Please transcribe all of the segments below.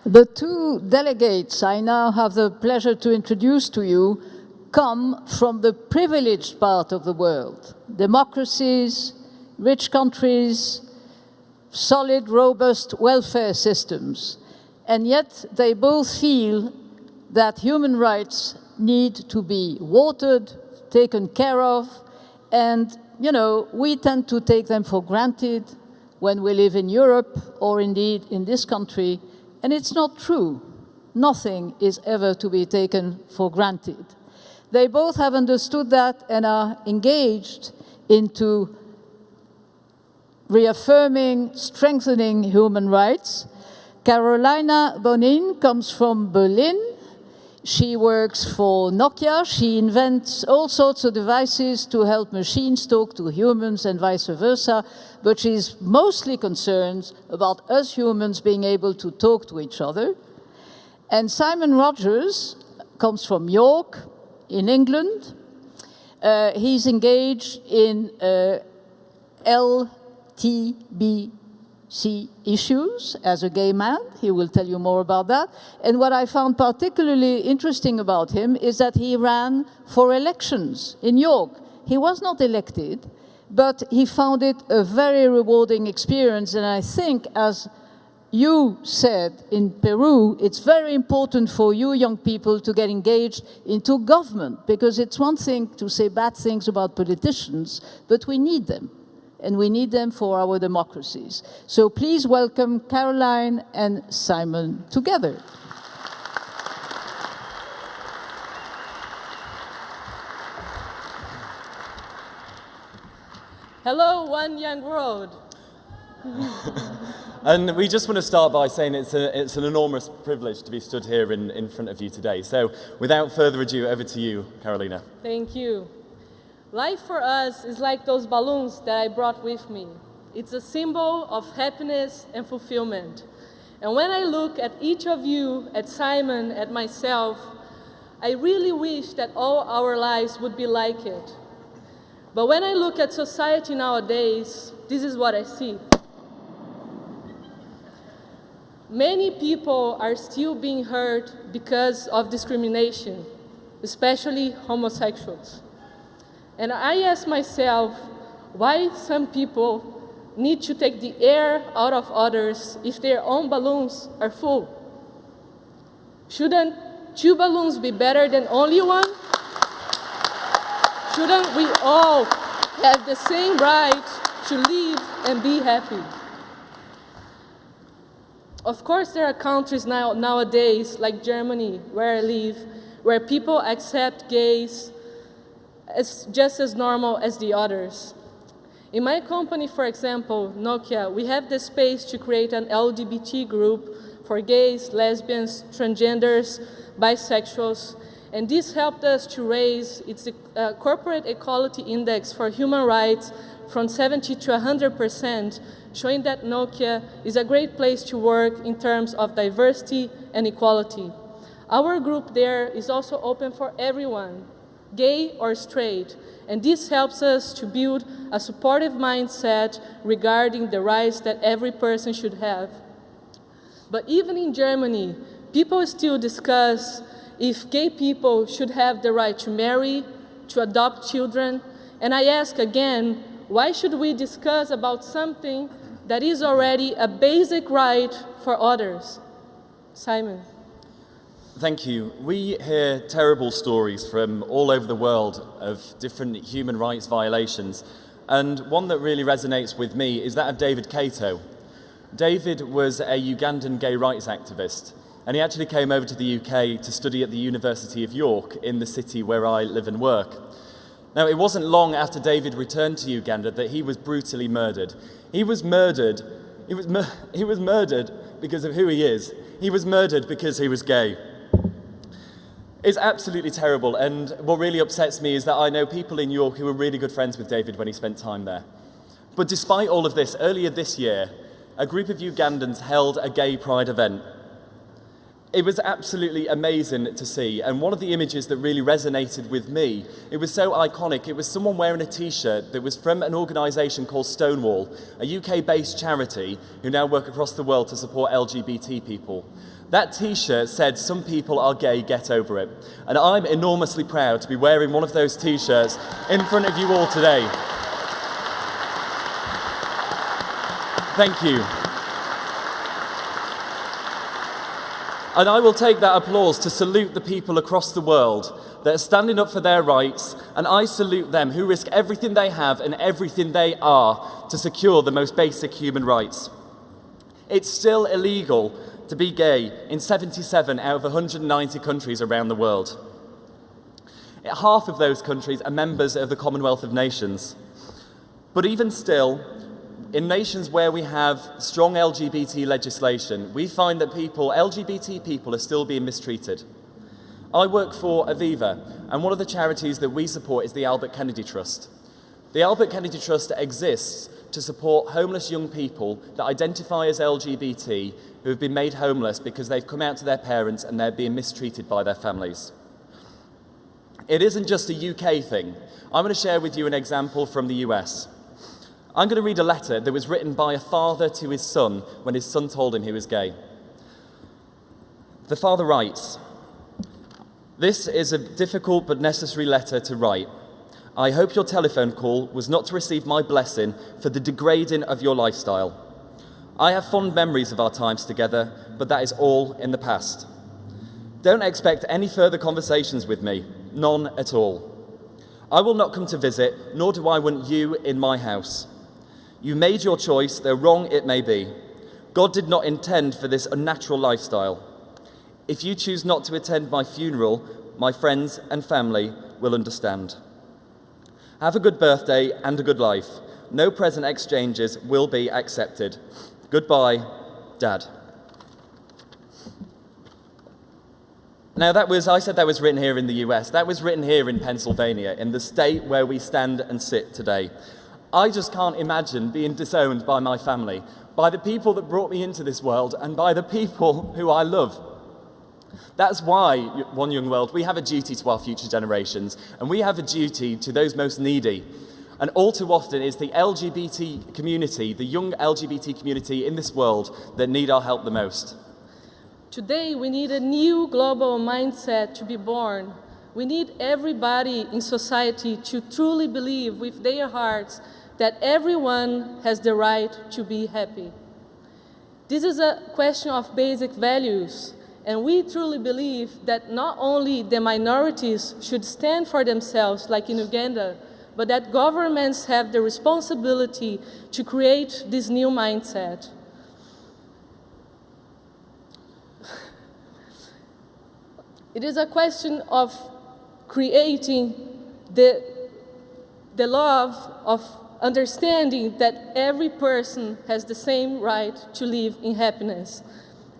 The two delegates I now have the pleasure to introduce to you come from the privileged part of the world. Democracies, rich countries, solid, robust welfare systems. And yet they both feel that human rights need to be watered, taken care of, and, you know, we tend to take them for granted when we live in Europe or indeed in this country. And it's not true. Nothing is ever to be taken for granted. They both have understood that and are engaged into reaffirming, strengthening human rights. Carolina Bonnin comes from Berlin. She works for Nokia. She invents all sorts of devices to help machines talk to humans and vice versa, but she's mostly concerned about us humans being able to talk to each other. And Simon Rodgers comes from York in England. He's engaged in LGBTQ issues as a gay man. He will tell you more about that. And what I found particularly interesting about him is that he ran for elections in York. He was not elected, but he found it a very rewarding experience. And I think, as you said in Peru, it's very important for you young people to get engaged into government, because it's one thing to say bad things about politicians, but we need them. And we need them for our democracies. So please welcome Caroline and Simon together. Hello, one young world. And we just want to start by saying it's an enormous privilege to be stood here in front of you today. So without further ado, over to you, Carolina. Thank you. Life for us is like those balloons that I brought with me. It's a symbol of happiness and fulfillment. And when I look at each of you, at Simon, at myself, I really wish that all our lives would be like it. But when I look at society nowadays, this is what I see. Many people are still being hurt because of discrimination, especially homosexuals. And I ask myself, why some people need to take the air out of others if their own balloons are full? Shouldn't 2 balloons be better than only one? Shouldn't we all have the same right to live and be happy? Of course, there are countries nowadays, like Germany, where I live, where people accept gays as just as normal as the others. In my company, for example, Nokia, we have the space to create an LGBT group for gays, lesbians, transgenders, bisexuals, and this helped us to raise its corporate equality index for human rights from 70 to 100%, showing that Nokia is a great place to work in terms of diversity and equality. Our group there is also open for everyone, gay or straight, and this helps us to build a supportive mindset regarding the rights that every person should have. But even in Germany, people still discuss if gay people should have the right to marry, to adopt children, and I ask again, why should we discuss about something that is already a basic right for others? Simon. Thank you. We hear terrible stories from all over the world of different human rights violations, and one that really resonates with me is that of David Kato. David was a Ugandan gay rights activist, and he actually came over to the UK to study at the University of York in the city where I live and work. Now, it wasn't long after David returned to Uganda that he was brutally murdered. He was murdered because of who he is. He was murdered because he was gay. It's absolutely terrible, and what really upsets me is that I know people in York who were really good friends with David when he spent time there. But despite all of this, earlier this year, a group of Ugandans held a gay pride event. It was absolutely amazing to see, and one of the images that really resonated with me, it was so iconic. It was someone wearing a t-shirt that was from an organisation called Stonewall, a UK-based charity who now work across the world to support LGBT people. That t-shirt said, "Some people are gay, get over it." And I'm enormously proud to be wearing one of those t-shirts in front of you all today. Thank you. And I will take that applause to salute the people across the world that are standing up for their rights, and I salute them who risk everything they have and everything they are to secure the most basic human rights. It's still illegal to be gay in 77 out of 190 countries around the world. Half of those countries are members of the Commonwealth of Nations. But even still, in nations where we have strong LGBT legislation, we find that LGBT people are still being mistreated. I work for Aviva, and one of the charities that we support is the Albert Kennedy Trust. The Albert Kennedy Trust exists to support homeless young people that identify as LGBT who have been made homeless because they've come out to their parents and they're being mistreated by their families. It isn't just a UK thing. I'm going to share with you an example from the US. I'm going to read a letter that was written by a father to his son when his son told him he was gay. The father writes, "This is a difficult but necessary letter to write. I hope your telephone call was not to receive my blessing for the degrading of your lifestyle. I have fond memories of our times together, but that is all in the past. Don't expect any further conversations with me, none at all. I will not come to visit, nor do I want you in my house. You made your choice, though wrong it may be. God did not intend for this unnatural lifestyle. If you choose not to attend my funeral, my friends and family will understand. Have a good birthday and a good life. No present exchanges will be accepted. Goodbye, Dad." Now I said that was written here in the US. That was written here in Pennsylvania, in the state where we stand and sit today. I just can't imagine being disowned by my family, by the people that brought me into this world, and by the people who I love. That's why, One Young World, we have a duty to our future generations, and we have a duty to those most needy. And all too often it's the LGBT community, the young LGBT community in this world that need our help the most. Today, we need a new global mindset to be born. We need everybody in society to truly believe with their hearts that everyone has the right to be happy. This is a question of basic values, and we truly believe that not only the minorities should stand for themselves, like in Uganda, but that governments have the responsibility to create this new mindset. It is a question of creating the love of understanding that every person has the same right to live in happiness.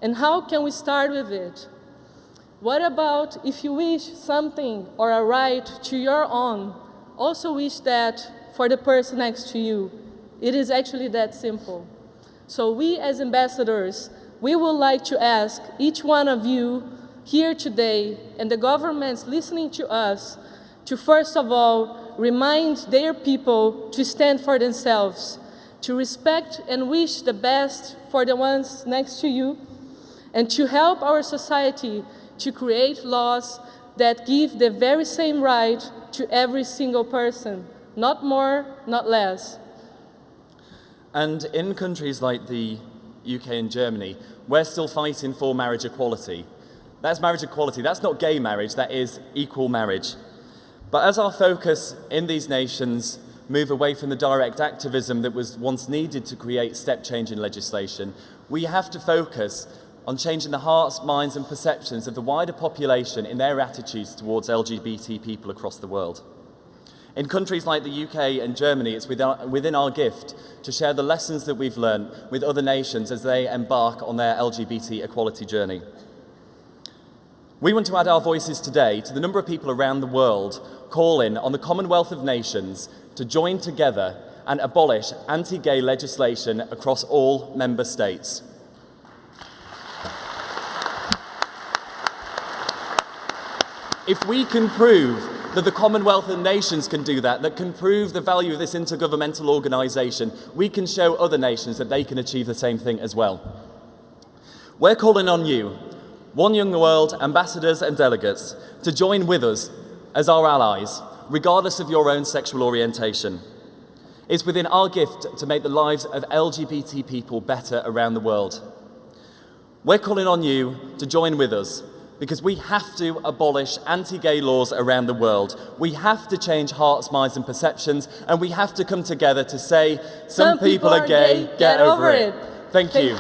And how can we start with it? What about if you wish something or a right to your own, also wish that for the person next to you? It is actually that simple. So we as ambassadors, we would like to ask each one of you here today and the governments listening to us to first of all remind their people to stand for themselves, to respect and wish the best for the ones next to you, and to help our society to create laws that give the very same right to every single person, not more, not less. And in countries like the UK and Germany, we're still fighting for marriage equality. That's marriage equality. That's not gay marriage, that is equal marriage. But as our focus in these nations move away from the direct activism that was once needed to create step change in legislation, we have to focus on changing the hearts, minds and perceptions of the wider population in their attitudes towards LGBT people across the world. In countries like the UK and Germany, it's within our gift to share the lessons that we've learned with other nations as they embark on their LGBT equality journey. We want to add our voices today to the number of people around the world calling on the Commonwealth of Nations to join together and abolish anti-gay legislation across all member states. If we can prove that the Commonwealth and nations can do that, that can prove the value of this intergovernmental organisation, we can show other nations that they can achieve the same thing as well. We're calling on you, One Young World ambassadors and delegates, to join with us as our allies, regardless of your own sexual orientation. It's within our gift to make the lives of LGBT people better around the world. We're calling on you to join with us because we have to abolish anti-gay laws around the world. We have to change hearts, minds and perceptions, and we have to come together to say, some people are gay, get over it. Thank you.